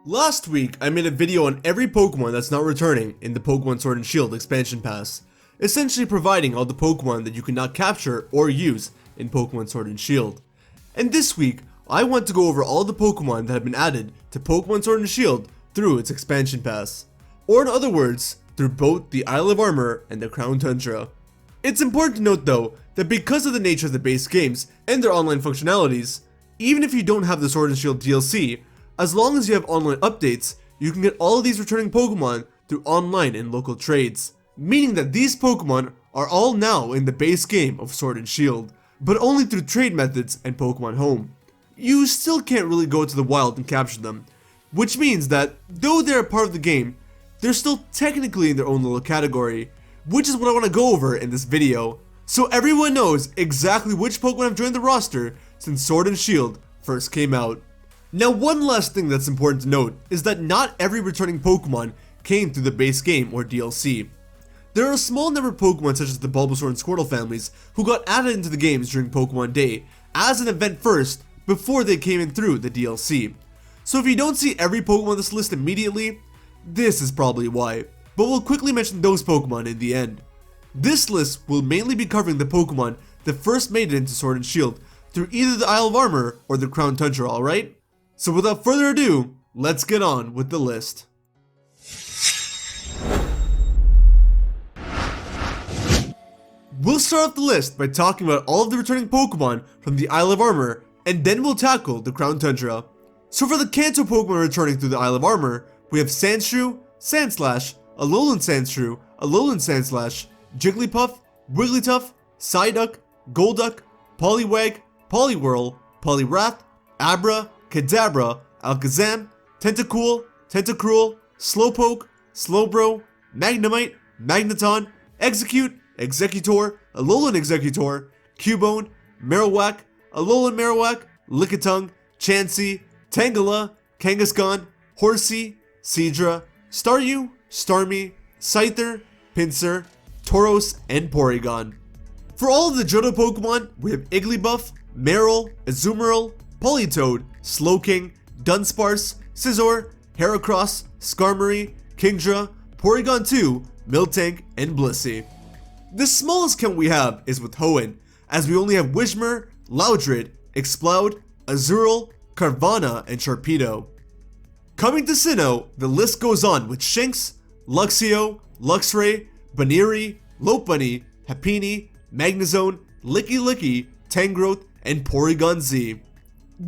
Last week, I made a video on every Pokemon that's not returning in the Pokemon Sword and Shield expansion pass, essentially providing all the Pokemon that you cannot capture or use in Pokemon Sword and Shield. And this week, I want to go over all the Pokemon that have been added to Pokemon Sword and Shield through its expansion pass. Or in other words, through both the Isle of Armor and the Crown Tundra. It's important to note though, that because of the nature of the base games and their online functionalities, even if you don't have the Sword and Shield DLC, as long as you have online updates, you can get all of these returning Pokemon through online and local trades. Meaning that these Pokemon are all now in the base game of Sword and Shield, but only through trade methods and Pokemon Home. You still can't really go to the wild and capture them, which means that though they're a part of the game, they're still technically in their own little category, which is what I want to go over in this video, so everyone knows exactly which Pokemon have joined the roster since Sword and Shield first came out. Now, one last thing that's important to note is that not every returning Pokemon came through the base game or DLC. There are a small number of Pokemon such as the Bulbasaur and Squirtle families who got added into the games during Pokemon Day as an event first before they came in through the DLC. So if you don't see every Pokemon on this list immediately, this is probably why, but we'll quickly mention those Pokemon in the end. This list will mainly be covering the Pokemon that first made it into Sword and Shield through either the Isle of Armor or the Crown Tundra, alright? So without further ado, let's get on with the list. We'll start off the list by talking about all of the returning Pokemon from the Isle of Armor, and then we'll tackle the Crown Tundra. So for the Kanto Pokemon returning through the Isle of Armor, we have Sandshrew, Sandslash, Alolan Sandshrew, Alolan Sandslash, Jigglypuff, Wigglytuff, Psyduck, Golduck, Poliwag, Poliwhirl, Poliwrath, Abra, Kadabra, Alakazam, Tentacool, Tentacruel, Slowpoke, Slowbro, Magnemite, Magneton, Execute, Executor, Alolan Executor, Cubone, Marowak, Alolan Marowak, Lickitung, Chansey, Tangela, Kangaskhan, Horsey, Seadra, Staryu, Starmie, Scyther, Pinsir, Tauros, and Porygon. For all of the Johto Pokemon, we have Igglybuff, Marill, Azumarill, Politoed, Slowking, Dunsparce, Scizor, Heracross, Skarmory, Kingdra, Porygon 2, Miltank, and Blissey. The smallest count we have is with Hoenn, as we only have Whismur, Loudred, Exploud, Azurill, Carvanha, and Sharpedo. Coming to Sinnoh, the list goes on with Shinx, Luxio, Luxray, Baniri, Lopunny, Happiny, Magnezone, Licky, Tangrowth, and Porygon Z.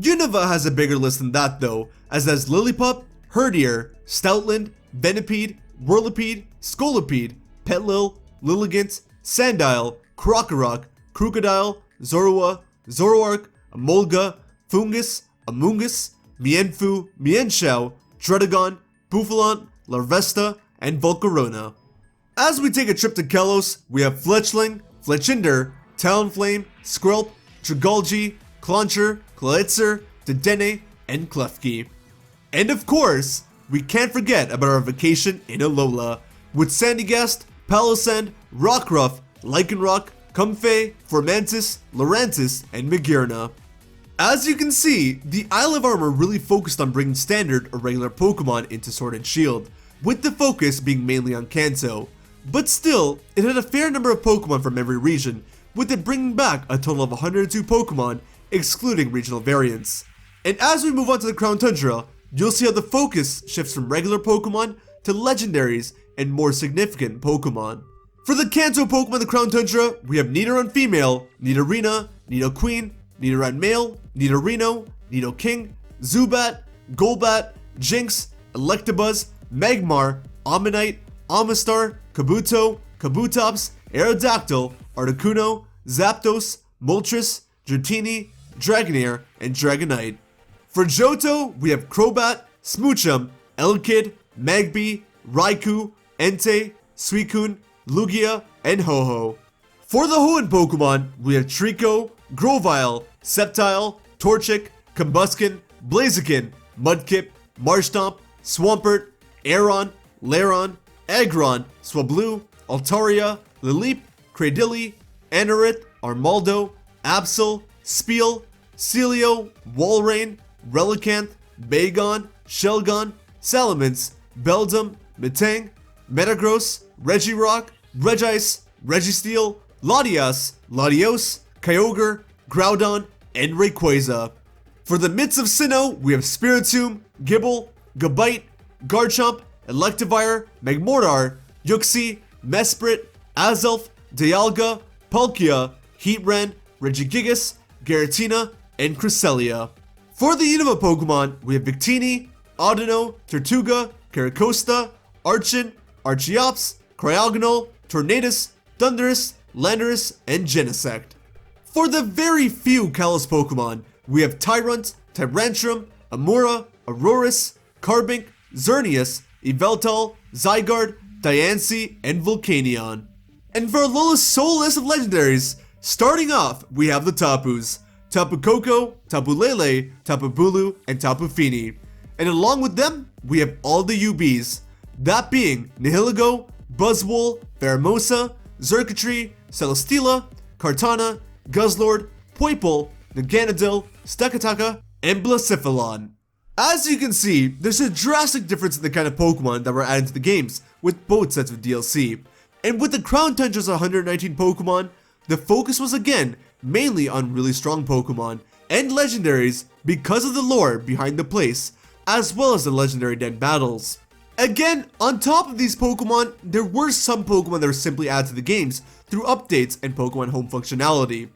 Unova has a bigger list than that though, as has Lillipup, Herdier, Stoutland, Venipede, Whirlipede, Scolipede, Petlil, Lilligant, Sandile, Krokorok, Krookodile, Zorua, Zoroark, Emolga, Fungus, Amoonguss, Mienfoo, Mienshao, Druddigon, Bouffalant, Larvesta, and Volcarona. As we take a trip to Kalos, we have Fletchling, Fletchinder, Talonflame, Squirrel, Trigalgi, Clauncher, Clawitzer, Dedenne, and Klefki. And of course, we can't forget about our vacation in Alola, with Sandygast, Palossand, Rockruff, Lycanroc, Comfey, Formantis, Lurantis, and Magearna. As you can see, the Isle of Armor really focused on bringing standard or regular Pokemon into Sword and Shield, with the focus being mainly on Kanto. But still, it had a fair number of Pokemon from every region, with it bringing back a total of 102 Pokemon, excluding regional variants. And as we move on to the Crown Tundra, you'll see how the focus shifts from regular Pokemon to legendaries and more significant Pokemon. For the Kanto Pokemon in the Crown Tundra, we have Nidoran Female, Nidorina, Nidoqueen, Nidoran Male, Nidorino, Nidoking, Zubat, Golbat, Jinx, Electabuzz, Magmar, Ammonite, Amistar, Kabuto, Kabutops, Aerodactyl, Articuno, Zapdos, Moltres, Dratini, Dragonair, and Dragonite. For Johto, we have Crobat, Smoochum, Elekid, Magby, Raikou, Entei, Suicune, Lugia, and Ho-Oh. For the Hoenn Pokemon, we have Trico, Grovyle, Sceptile, Torchic, Combuskin, Blaziken, Mudkip, Marshtomp, Swampert, Aeron, Lairon, Aggron, Swablu, Altaria, Lileep, Cradily, Anorith, Armaldo, Absol, Spiel, Celio, Walrein, Relicanth, Bagon, Shelgon, Salamence, Beldum, Metang, Metagross, Regirock, Regice, Registeel, Latias, Latios, Kyogre, Groudon, and Rayquaza. For the Myths of Sinnoh, we have Spiritomb, Gible, Gabite, Garchomp, Electivire, Magmortar, Yuxi, Mesprit, Azelf, Dialga, Palkia, Heatran, Regigigas, Giratina, and Cresselia. For the Unova Pokemon, we have Victini, Audino, Tortuga, Caracosta, Archon, Archeops, Cryogonal, Tornadus, Thundurus, Landorus, and Genesect. For the very few Kalos Pokemon, we have Tyrunt, Tyrantrum, Amura, Aurorus, Carbink, Xerneas, Yveltal, Zygarde, Diancie, and Volcanion. And for Alola's sole list of legendaries, starting off, we have the Tapus: Tapu Koko, Tapu Lele, Tapu Bulu, and Tapu Fini. And along with them, we have all the UBs, that being Nihilego, Buzzwole, Pheromosa, Xurkitree, Celesteela, Kartana, Guzzlord, Poipole, Naganadel, Stakataka, and Blacephalon. As you can see, there's a drastic difference in the kind of Pokemon that were added to the games with both sets of DLC. And with the Crown Tundra's 119 Pokemon, the focus was again mainly on really strong Pokemon and legendaries because of the lore behind the place, as well as the legendary den battles. Again, on top of these Pokemon, there were some Pokemon that were simply added to the games through updates and Pokemon Home functionality.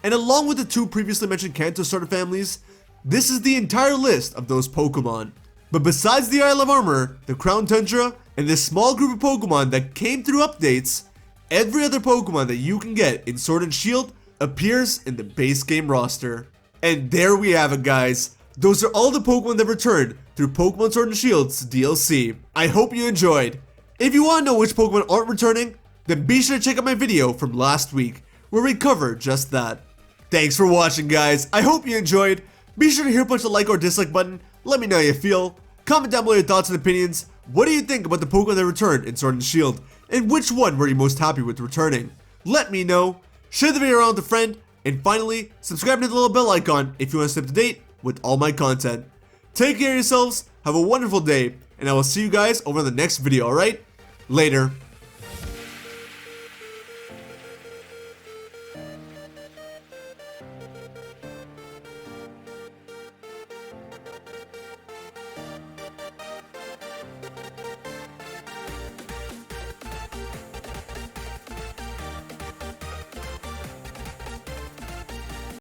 And along with the two previously mentioned Kanto starter families, this is the entire list of those Pokemon. But besides the Isle of Armor, the Crown Tundra, and this small group of Pokemon that came through updates, every other Pokemon that you can get in Sword and Shield appears in the base game roster. And there we have it, guys. Those are all the Pokemon that returned through Pokemon Sword and Shield's DLC. I hope you enjoyed. If you want to know which Pokemon aren't returning, then be sure to check out my video from last week, where we cover just that. Thanks for watching, guys. I hope you enjoyed. Be sure to hit punch the like or dislike button. Let me know how you feel. Comment down below your thoughts and opinions. What do you think about the Pokemon that returned in Sword and Shield? And which one were you most happy with returning? Let me know. Share the video around with a friend. And finally, subscribe to the little bell icon if you want to stay up to date with all my content. Take care of yourselves, have a wonderful day, and I will see you guys over in the next video, alright? Later.